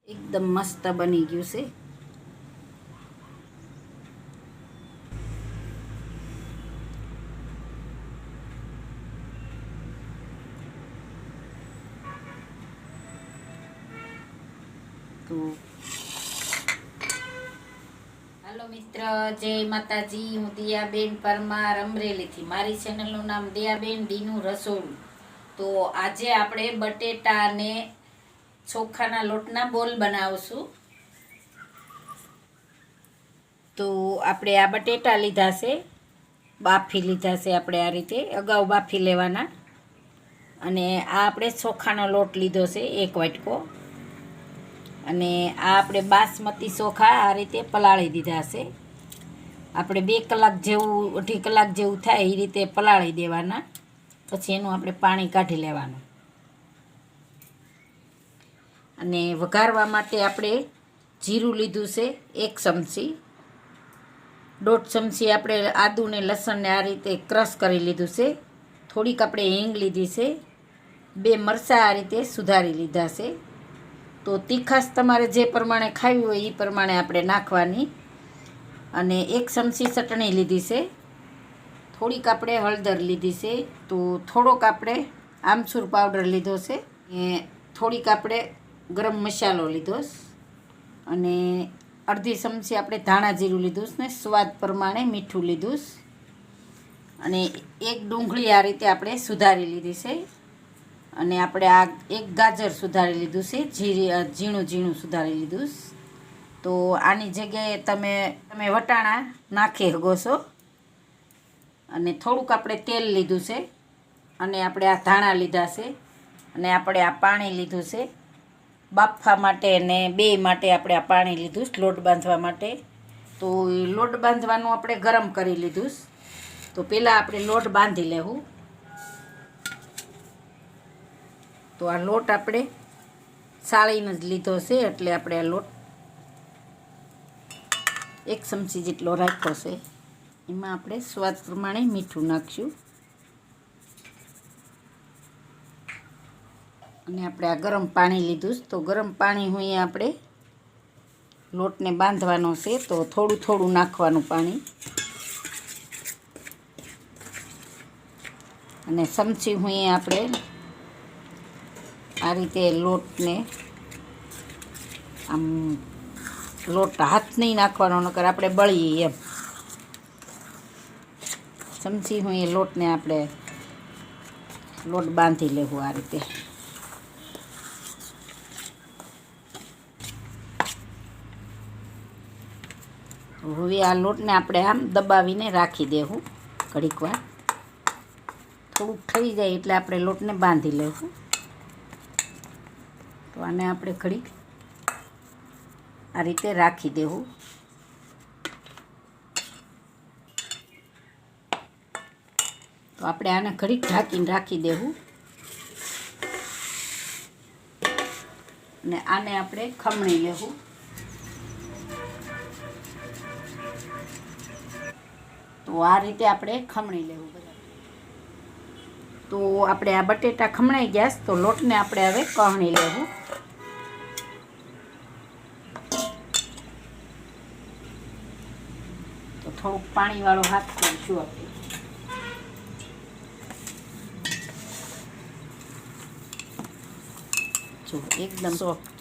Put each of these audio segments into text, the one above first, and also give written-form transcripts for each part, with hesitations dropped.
એકદમ મસ્ત બની ગયું છે। તો હાલો મિત્ર, જય માતાજી। હું દિયાબેન પરમાર અમરેલીથી। મારી ચેનલનું નામ દિયાબેન ડીનું રસોડું। તો આજે આપણે બટેટા ને ચોખાના લોટના બોલ બનાવશું। તો આપણે આ બટેટા લીધા છે, બાફી લીધા છે આપણે આ રીતે, અગાઉ બાફી લેવાના। અને આ આપણે ચોખાનો લોટ લીધો છે 1 વાટકો। અને આ આપણે બાસમતી ચોખા આ રીતે પલાળી દીધા છે। આપણે 2 કલાક જેવું 2.5 કલાક જેવું થાય એ રીતે પલાળી દેવાના, પછી એનું આપણે પાણી કાઢી લેવાનું। અને વઘારવા માટે આપણે જીરું લીધું છે 1 ચમચી, 1.5 ચમચી આપણે આદુ ને લસણને આ રીતે ક્રશ કરી લીધું છે। થોડીક આપણે હિંગ લીધી છે, 2 મરચાં આ રીતે સુધારી લીધા છે। તો તીખાશ તમારે જે પ્રમાણે ખાવી હોય એ પ્રમાણે આપણે નાખવાની। અને 1 ચમચી ચટણી લીધી છે, થોડીક આપણે હળદર લીધી છે, તો થોડોક આપણે આમચૂર પાવડર લીધો છે, થોડીક આપણે ગરમ મસાલો લીધો છે, અને અડધી ચમચી આપણે ધાણા જીરું લીધું છે ને સ્વાદ પ્રમાણે મીઠું લીધું છે। અને 1 ડુંગળી આ રીતે આપણે સુધારી લીધી છે। અને આપણે આ 1 ગાજર સુધારી લીધું છે, ઝીણું ઝીણું સુધારી લીધું છે। તો આની જગ્યાએ તમે વટાણા નાખી શકો છો। અને થોડુંક આપણે તેલ લીધું છે, અને આપણે આ ધાણા લીધા છે, અને આપણે આ પાણી લીધું છે બાફવા માટે, અને 2 માટે આપણે આ પાણી લીધું છે લોટ બાંધવા માટે। તો એ લોટ બાંધવાનું આપણે ગરમ કરી લીધું છે। તો પહેલાં આપણે લોટ બાંધી લેવું। તો આ લોટ આપણે સાળીને જ લીધો છે, એટલે આપણે આ લોટ 1 ચમચી જેટલો રાખ્યો છે। એમાં આપણે સ્વાદ પ્રમાણે મીઠું નાખશું, અને આપણે આ ગરમ પાણી લીધું છે। તો ગરમ પાણી હોય આપણે લોટને બાંધવાનો છે, તો થોડું થોડું નાખવાનું પાણી। અને ચમચી હોય આપણે આ રીતે લોટને આમ લોટ હાથ નહીં નાખવાનો, નકર આપણે બળીએ એમ। ચમચી હોય લોટને આપણે લોટ બાંધી લેવું આ રીતે। હવે આ લોટને આપણે આમ દબાવીને રાખી દેવું ઘડીક વાર, થોડુંક થઈ જાય એટલે આપણે લોટને બાંધી લેવું। તો આને આપણે ઘડીક આ રીતે રાખી દેવું। તો આપણે આને ઘડીક ઢાંકીને રાખી દેવું, અને આને આપણે ખમણી લેવું। તો આ રીતે આપણે ખમણી લેવું બરાબર। તો આપણે આ બટેટા ખમણાઈ ગયા, તો લોટને આપણે હવે કહણી લેવું। તો થોડુંક પાણીવાળો હાથ કરશું આપણે। જો એકદમ સોફ્ટ।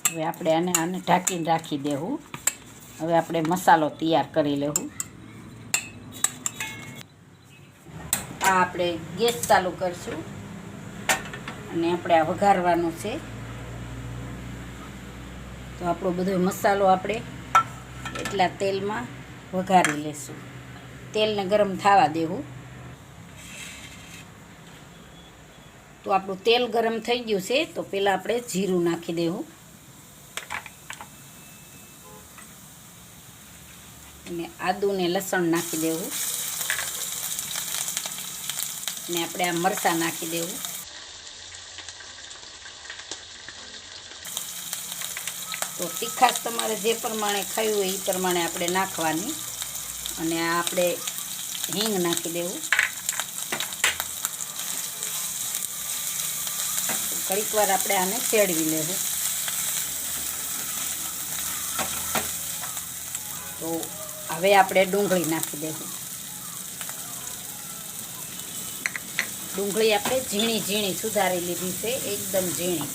હવે આપણે આને ઢાંકીને રાખી દેવું। હવે આપણે મસાલો તૈયાર કરી લેવું। આ આપણે ગેસ ચાલુ કરશું, અને આપણે આ વઘારવાનું છે। તો આપણો બધો મસાલો આપણે એટલા તેલમાં વઘારી લેશું। તેલને ગરમ થવા દેવું। તો આપણું તેલ ગરમ થઈ ગયું છે, તો પહેલાં આપણે જીરું નાખી દેવું, અને આદુ ને લસણ નાખી દેવું, ને આપણે આ મરચાં નાખી દેવું। તો તીખાશ તમારે જે પ્રમાણે ખાવું હોય એ પ્રમાણે આપણે નાખવાની. અને આ આપણે હિંગ નાખી દેવું. ઘડીક વાર આપણે આને શેડવી લેવું. તો હવે આપણે ડુંગળી નાખી દેવું. ડુંગળી આપણે ઝીણી ઝીણી સુધારી લીધી છે, એકદમ ઝીણી.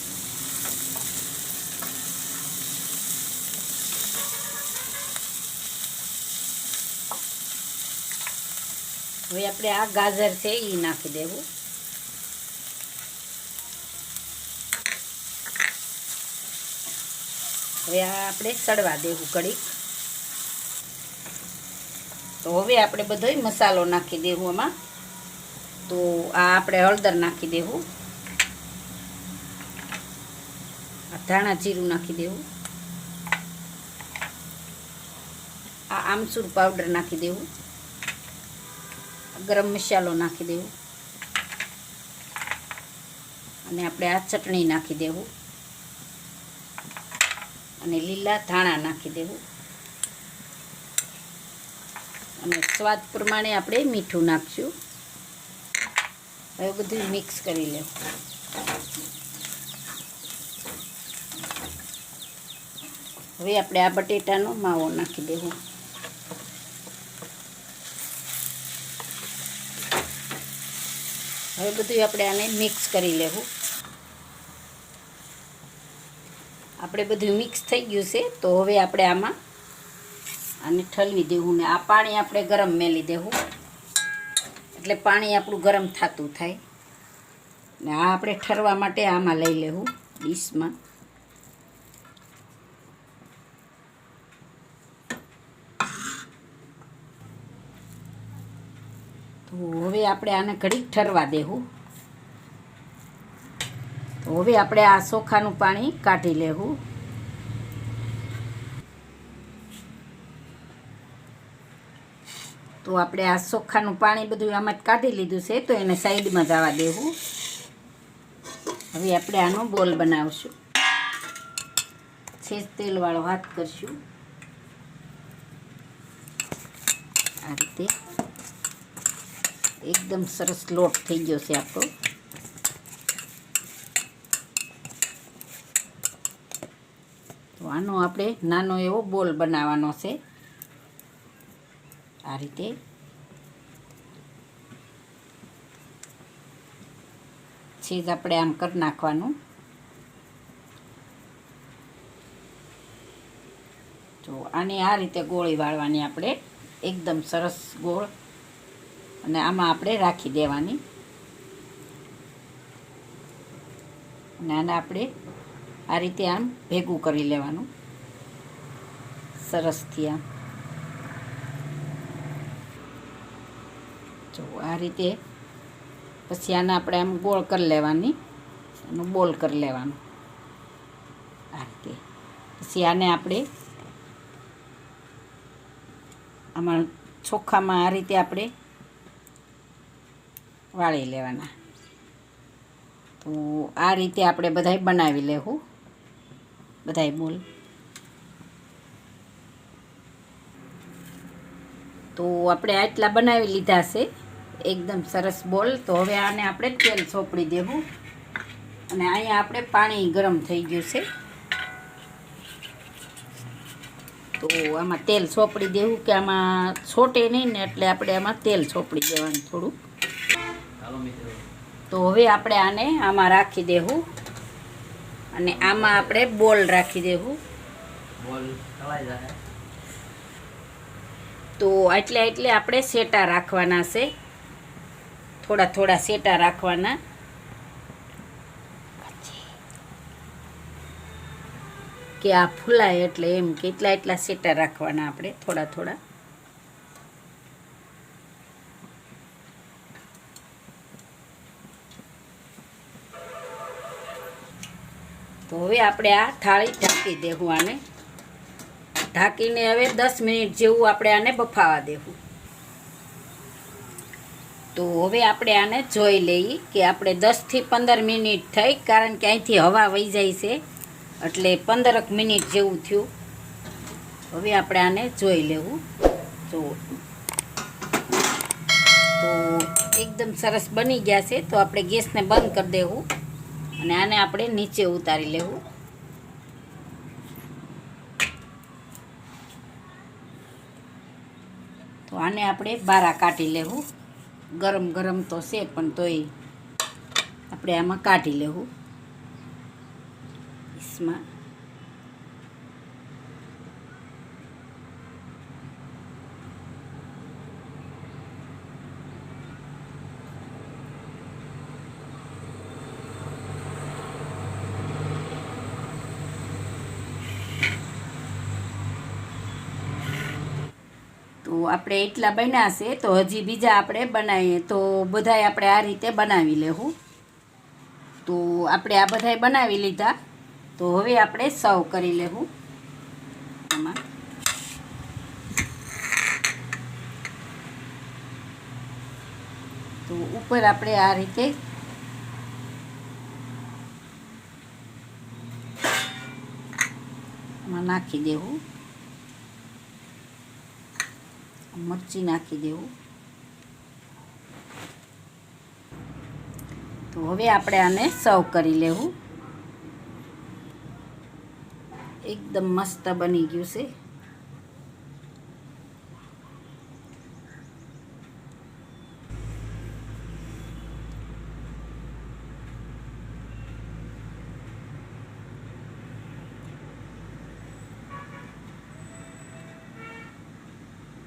હવે આપણે આ ગાજર છે એ નાખી દેવું. હવે આ આપણે સડવા દેવું ઘડીક. તો હવે આપણે બધોય મસાલો નાખી દેવું આમાં. તો આ આપણે હળદર નાખી દેવું. આ ધાણા જીરું નાખી દેવું. આ આમચૂર પાવડર નાખી દેવું. ગરમ મસાલો નાખી દેવું. અને આપણે આ ચટણી નાખી દેવું. અને લીલા ધાણા નાખી દેવું. અને સ્વાદ પ્રમાણે આપણે મીઠું નાખશું. હવે બધું મિક્સ કરી લેવું. હવે આપણે આ બટેટાનો માવો નાખી દેવું. હવે બધું આપણે આને મિક્સ કરી લેવું. આપણે બધું મિક્સ થઈ ગયું છે. તો હવે આપણે આમાં આને ઠલવી દેવું. ને આ પાણી આપણે ગરમ મેલી દેવું. એટલે પાણી આપણું ગરમ થતું થાય. ને આ આપણે ઠરવા માટે આમાં લઈ લેવું ડીશમાં. તો હવે આપણે આને ઘડીક ઠરવા દેવું. તો હવે આપણે આ ચોખાનું પાણી કાઢી લેવું. તો આપણે આ ચોખાનું પાણી બધું આમાં જ કાઢી લીધું છે. તો એને સાઈડમાં જવા દેવું. હવે આપણે આનો બોલ બનાવશું. છેજ તેલવાળો હાથ કરશું આ રીતે. એકદમ સરસ લોટ થઈ ગયો છે આપણો. તો આનો આપણે નાનો એવો બોલ બનાવવાનો છે આ રીતે. છેજ આપણે આમ કરી નાખવાનું. તો આની આ રીતે ગોળી વાળવાની આપણે, એકદમ સરસ ગોળ. અને આમાં આપણે રાખી દેવાની. અને આને આપણે આ રીતે આમ ભેગું કરી લેવાનું સરસથી આમ. જો આ રીતે. પછી આને આપણે આમ ગોળ કરી લેવાની. એનું બોલ કરી લેવાનું આ રીતે. પછી આને આપણે આમાં ચોખામાં આ રીતે આપણે વાળી લેવાના. તો આ રીતે આપણે બધાય બનાવી લેવું બધાય બોલ. તો આપણે આટલા બનાવી લીધા છે એકદમ સરસ બોલ. તો હવે આને આપણે તેલ ચોપડી દેવું. અને અહીંયા આપણે પાણી ગરમ થઈ ગયું છે. તો આમાં તેલ ચોપડી દેવું કે આમાં છોટે નહીં ને, એટલે આપણે આમાં તેલ ચોપડી દેવાનું થોડું. તો હવે આપણે આને આમાં રાખી દેવું. અને આમાં આપણે બોલ રાખી દેવું. તો એટલે આપણે સેટા રાખવાના છે. થોડા થોડા સેટા રાખવાના. કે આ ફૂલાય એટલે એમ કે એટલા સેટા રાખવાના આપણે થોડા થોડા. તો હવે આપણે આ થાળી ઢાંકી દેવું. આને ઢાંકીને હવે 10 મિનિટ જેવું આપણે આને બફાવા દેવું. તો હવે આપણે આને જોઈ લઈએ કે આપણે 10 થી 15 મિનિટ થઈ. કારણ કે અહીંથી હવા વહી જાય છે એટલે 15 મિનિટ જેવું થયું. હવે આપણે આને જોઈ લેવું. જો તો એકદમ સરસ બની ગયા છે. તો આપણે ગેસને બંધ કરી દેવું અને આને આપણે નીચે ઉતારી લેવું. તો આને આપણે બારા કાઢી લેવું. ગરમ ગરમ તો છે પણ તોય આપણે આમાં કાઢી લેવું. इसमें તો આપણે એટલા બન્યા છે. તો હજી બીજા આપણે બનાવીએ. તો બધાય આપણે આ રીતે બનાવી લેવું. તો આપણે આ બધાય બનાવી લીધા. તો હવે આપણે સર્વ કરી લેવું. આમાં તો ઉપર આપણે આ રીતે આમાં નાખી દેવું. મરચી નાખી દેવું. તો હવે આપણે આને સર્વ કરી લેવું. એકદમ મસ્ત બની ગયું છે.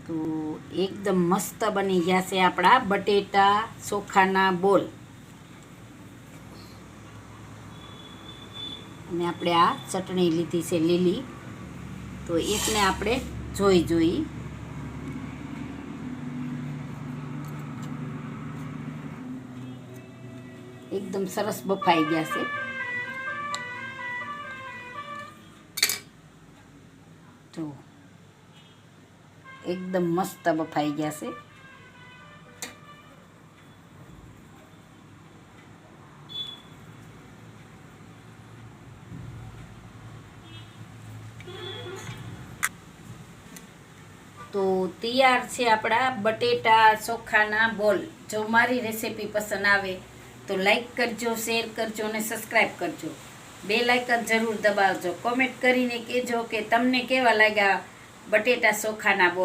તો એકદમ મસ્ત બની ગયા છે આપણા બટેટા ચોખાના બોલ. અને આપણે આ ચટણી લીધી છે લીલી. તો એકને આપણે જોઈ એકદમ સરસ બફાઈ ગયા છે. તો એકદમ મસ્ત બફાઈ ગયા છે. તો તૈયાર છે આપણા બટેટા ચોખાના બોલ. જો મારી રેસીપી પસંદ આવે તો લાઈક કરજો, શેર કરજો અને સબસ્ક્રાઈબ કરજો. બેલ આઇકન જરૂર દબાવજો. કોમેન્ટ કરીને કહેજો કે તમને કેવા લાગ્યા બટેટા ચોખાના બોલ.